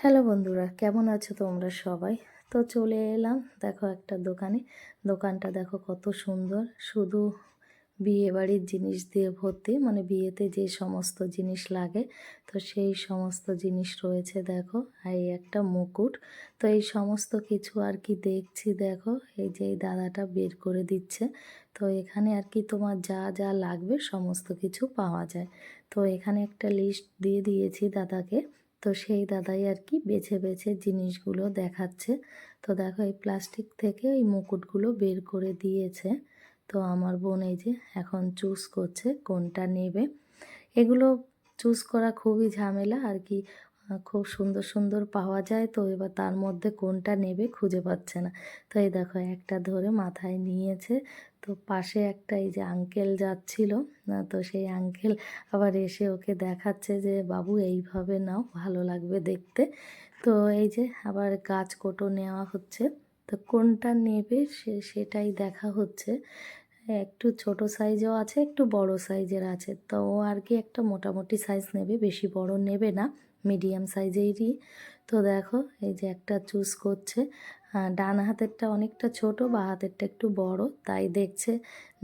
Hello বন্ধুরা, কেমন আছো তোমরা সবাই? তো চলে এলাম দেখো একটা দোকানে। দোকানটা দেখো কত সুন্দর। শুধু বিয়েবাড়ির জিনিস দিয়ে ভর্তি, মানে বিয়েতে যে সমস্ত জিনিস লাগে তো সেই সমস্ত জিনিস রয়েছে দেখো। আর এই একটা মুকুট। তো এই সমস্ত কিছু আর কি দেখছি দেখো। এই যে এই দাদাটা বের করে দিচ্ছে। তো এখানে আর কি তোমার যা যা লাগবে সমস্ত কিছু পাওয়া যায়। তো এখানে একটা লিস্ট দিয়ে দিয়েছি দাদাকে। তো সেই দাদাই আর কি বেছে বেছে জিনিসগুলো দেখাচ্ছে। তো দেখো এই প্লাস্টিক থেকে এই মুকুটগুলো বের করে দিয়েছে। তো আমার বোন এই যে এখন চুজ করছে কোনটা নেবে। এগুলো চুজ করা খুবই ঝামেলা আর কি। খুব সুন্দর সুন্দর পাওয়া যায়, তো এবার তার মধ্যে কোনটা নেবে খুঁজে পাচ্ছে না। তো এই দেখো একটা ধরে মাথায় নিয়েছে। তো পাশে একটা এই যে আঙ্কেল যাচ্ছিল না, তো সেই আঙ্কেল আবার এসে ওকে দেখাচ্ছে যে বাবু এইভাবে নাও, ভালো লাগবে দেখতে। তো এই যে আবার গাছ কোটো নেওয়া হচ্ছে। তো কোনটা নেবে সেটাই দেখা হচ্ছে। একটু ছোট সাইজও আছে, একটু বড় সাইজের আছে। তো ও আর কি একটা মোটামুটি সাইজ নেবে, বেশি বড় নেবে না, মিডিয়াম সাইজেরই। তো দেখো এই যে একটা চুজ করছে। ডান হাতেরটা অনেকটা ছোট, বা হাতেরটা একটু বড়, তাই দেখছে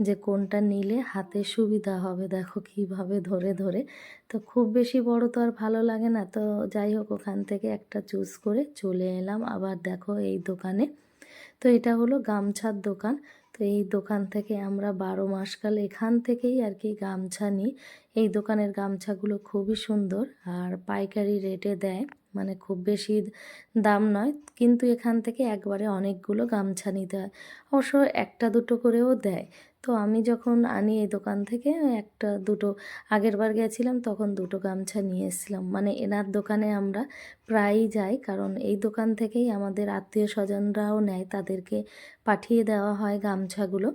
যে কোনটা নিলে হাতে সুবিধা হবে। দেখো কিভাবে ধরে ধরে। তো খুব বেশি বড় তো আর ভালো লাগে না। তো যাই হোক ওখান থেকে একটা চুজ করে চলে এলাম আবার দেখো এই দোকানে। তো এটা হলো গামছার দোকান। তো এই দোকান থেকে আমরা 12 মাস কাল এখান থেকেই আর কি গামছা নিই। এই দোকানের গামছাগুলো খুবই সুন্দর আর পাইকারি রেটে দেয়, মানে খুব বেশি দাম নয়। কিন্তু এখান থেকে একবারে অনেকগুলো গামছা নিতে হয়। অবশ্য একটা দুটো করেও দেয়। তো আমি যখন আনি এই দোকান থেকে একটা দুটো, আগের বার গেছিলাম তখন দুটো গামছা নিয়ে এসেছিলাম। মানে এনার দোকানে আমরা প্রায়ই যাই, কারণ এই দোকান থেকেই আমাদের আত্মীয় স্বজনরাও নেয়, তাদেরকে পাঠিয়ে দেওয়া হয় গামছাগুলো।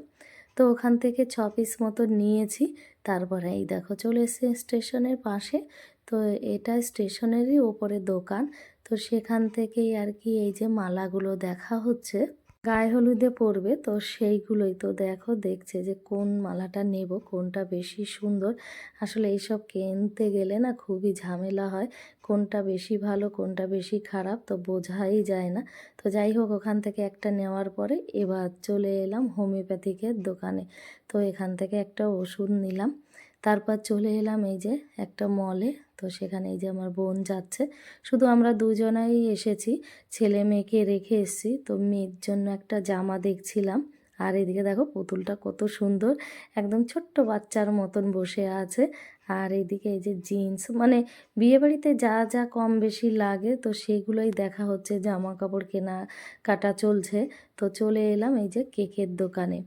তো ওখান থেকে 6 পিস মতো নিয়েছি। তারপরে এই দেখো চলে এসেছি স্টেশনের পাশে। তো এটা স্টেশনেরই ওপরে দোকান। তো সেখান থেকেই আর কি এই যে মালাগুলো দেখা হচ্ছে, গায়ে হলুদে পরবে, তো সেইগুলোই তো দেখো দেখছে যে কোন মালাটা নেব, কোনটা বেশি সুন্দর। আসলে এইসব কিনতে গেলে না খুবই ঝামেলা হয়, কোনটা বেশি ভালো কোনটা বেশি খারাপ তো বোঝাই যায় না। তো যাই হোক ওখান থেকে একটা নেওয়ার পরে এবার চলে এলাম হোমিওপ্যাথিকের দোকানে। তো এখান থেকে একটা ওষুধ নিলাম। তারপর চলে এলাম এই যে একটা মলে। তো সেখানে এই যে আমার বোন যাচ্ছে, শুধু আমরা দুজনাই এসেছি, ছেলে মেয়েকে রেখে এসেছি। তো মেয়ের জন্য একটা জামা দেখছিলাম। আর এদিকে দেখো পুতুলটা কত সুন্দর, একদম ছোট্ট বাচ্চার মতন বসে আছে। আর এইদিকে এই যে জিন্স, মানে বিয়েবাড়িতে যা যা কম বেশি লাগে তো সেগুলোই দেখা হচ্ছে, জামা কাপড় কেনা কাটা চলছে। তো চলে এলাম এই যে কেকের দোকানে।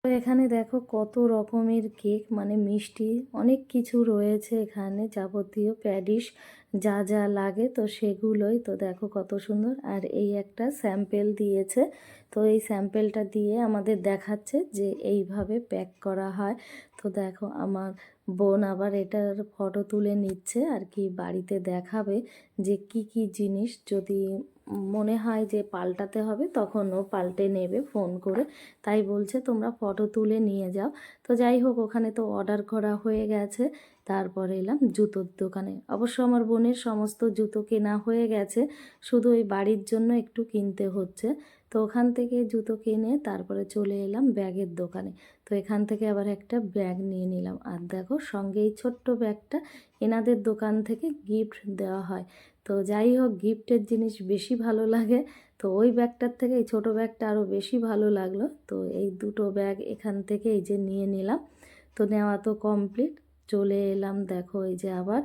তো এখানে দেখো কত রকমের কেক, মানে মিষ্টি অনেক কিছু রয়েছে এখানে, যাবতীয় প্যাডিশ যা যা লাগে তো সেগুলোই। তো দেখো কত সুন্দর। আর এই একটা স্যাম্পেল দিয়েছে। তো এই স্যাম্পেলটা দিয়ে আমাদের দেখাচ্ছে যে এইভাবে প্যাক করা হয়। তো দেখো আমার বোন আবার এটার ফটো তুলে নিচ্ছে আর কি, বাড়িতে দেখাবে যে কি কি জিনিস যদি মনে হয় যে পাল্টাতে হবে তখন ও পাল্টে নেবে ফোন করে। তাই বলছে তোমরা ফটো তুলে নিয়ে যাও। তো যাই হোক ওখানে তো অর্ডার করা হয়ে গেছে। তারপরে এলাম জুতোর দোকানে। অবশ্য আমার বোনের সমস্ত জুতো কেনা হয়ে গেছে, শুধু ওই বাড়ির জন্য একটু কিনতে হচ্ছে। তো ওখান থেকে জুতো কিনে তারপরে চলে এলাম ব্যাগের দোকানে। তো এখান থেকে আবার একটা ব্যাগ নিয়ে নিলাম। আর দেখো সঙ্গে এই ছোট্ট ব্যাগটা এনাদের দোকান থেকে গিফট দেওয়া হয়। তো যাই হোক গিফটের জিনিস বেশি ভালো লাগে। তো ওই ব্যাগটার থেকে এই ছোটো ব্যাগটা আরও বেশি ভালো লাগলো। তো এই দুটো ব্যাগ এখান থেকে এই যে নিয়ে নিলাম। তো নেওয়া তো কমপ্লিট। চলে এলাম দেখো এই যে আবার,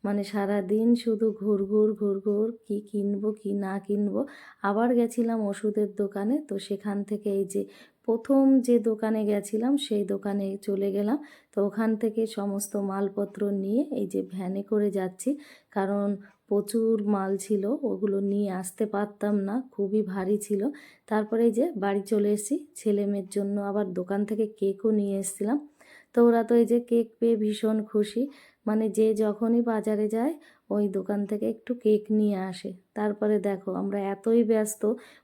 মানে সারা দিন শুধু ঘুরঘুর ঘুরঘুর, কি কিনবো কি না কিনবো। আবার গেছিলাম ওষুধের দোকানে। তো সেখান থেকে এই যে প্রথম যে দোকানে গেছিলাম সেই দোকানে চলে গেলাম। তো ওখান থেকে সমস্ত মালপত্র নিয়ে এই যে ভ্যানে করে যাচ্ছি, কারণ প্রচুর মাল ছিল, ওগুলো নিয়ে আসতে পারতাম না, খুবই ভারী ছিল। তারপরে এই যে বাড়ি চলে এসেছি, ছেলে মেয়ের জন্য আবার দোকান থেকে কেকও নিয়ে এসেছিলাম। তো ওরা তো এই যে কেক পেয়ে ভীষণ খুশি, মানে যে যখনই বাজারে যায় ওই দোকান থেকে একটু কেক নিয়ে আসে। তারপরে দেখো আমরা এতই ব্যস্ত,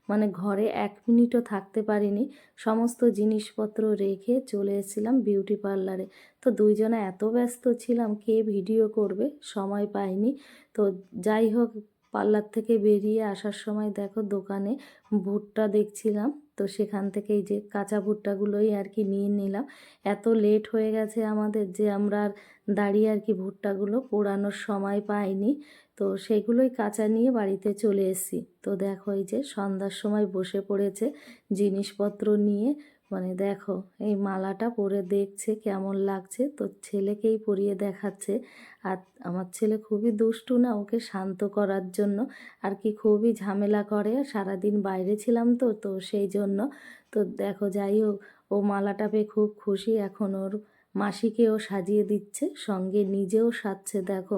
মানে ঘরে 1 মিনিটও থাকতে পারিনি, সমস্ত জিনিসপত্র রেখে চলে এসেছিলাম বিউটি পার্লারে। তো দুইজনে এত ব্যস্ত ছিলাম, কে ভিডিও করবে, সময় পাইনি। তো যাই হোক পার্লার থেকে বেরিয়ে আসার সময় দেখো দোকানে ভুট্টা দেখছিলাম, তো সেখান থেকে এই যে কাঁচা ভুট্টাগুলোই আর কি নিয়ে নিলাম। এত লেট হয়ে গেছে আমাদের যে আমরা আর দাঁড়িয়ে আর কি ভুট্টাগুলো পোড়ানোর সময় পাইনি, তো সেগুলোই কাঁচা নিয়ে বাড়িতে চলে এসেছি। তো দেখো এই যে সন্ধ্যার সময় বসে পড়েছে জিনিসপত্র নিয়ে, মানে দেখো এই মালাটা পরে দেখছে কেমন লাগছে, তো ছেলেকেই পরিয়ে দেখাচ্ছে। আর আমার ছেলে খুবই দুষ্টু না, ওকে শান্ত করার জন্য আর কি খুবই ঝামেলা করে, সারাদিন বাইরে ছিলাম তো তো সেই জন্য। তো দেখো যাই হোক, ও মালাটা পেয়ে খুব খুশি, এখন ওর মাসিকেও সাজিয়ে দিচ্ছে, সঙ্গে নিজেও সাজছে দেখো।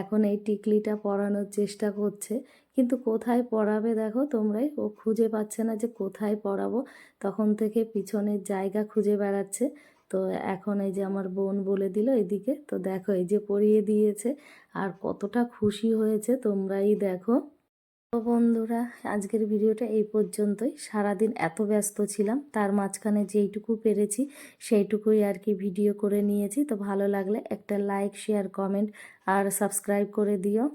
এখন এই টিকলিটা পরানোর চেষ্টা করছে, কিন্তু কোথায় পরাবে দেখো তোমরাই, ও খুঁজে পাচ্ছে না যে কোথায় পরাবো, তখন থেকে পিছনের জায়গা খুঁজে বেড়াচ্ছে। তো এখন এই যে আমার বোন বলে দিল এদিকে, তো দেখো এই যে পরিয়ে দিয়েছে, আর কতটা খুশি হয়েছে তোমরাই দেখো। তো বন্ধুরা, আজকের ভিডিওটা এই পর্যন্তই। সারাদিন এত ব্যস্ত ছিলাম, তার মাঝখানে যেইটুকু পেরেছি সেইটুকুই আর কি ভিডিও করে নিয়েছি। তো ভালো লাগলে একটা লাইক, শেয়ার, কমেন্ট আর সাবস্ক্রাইব করে দিও।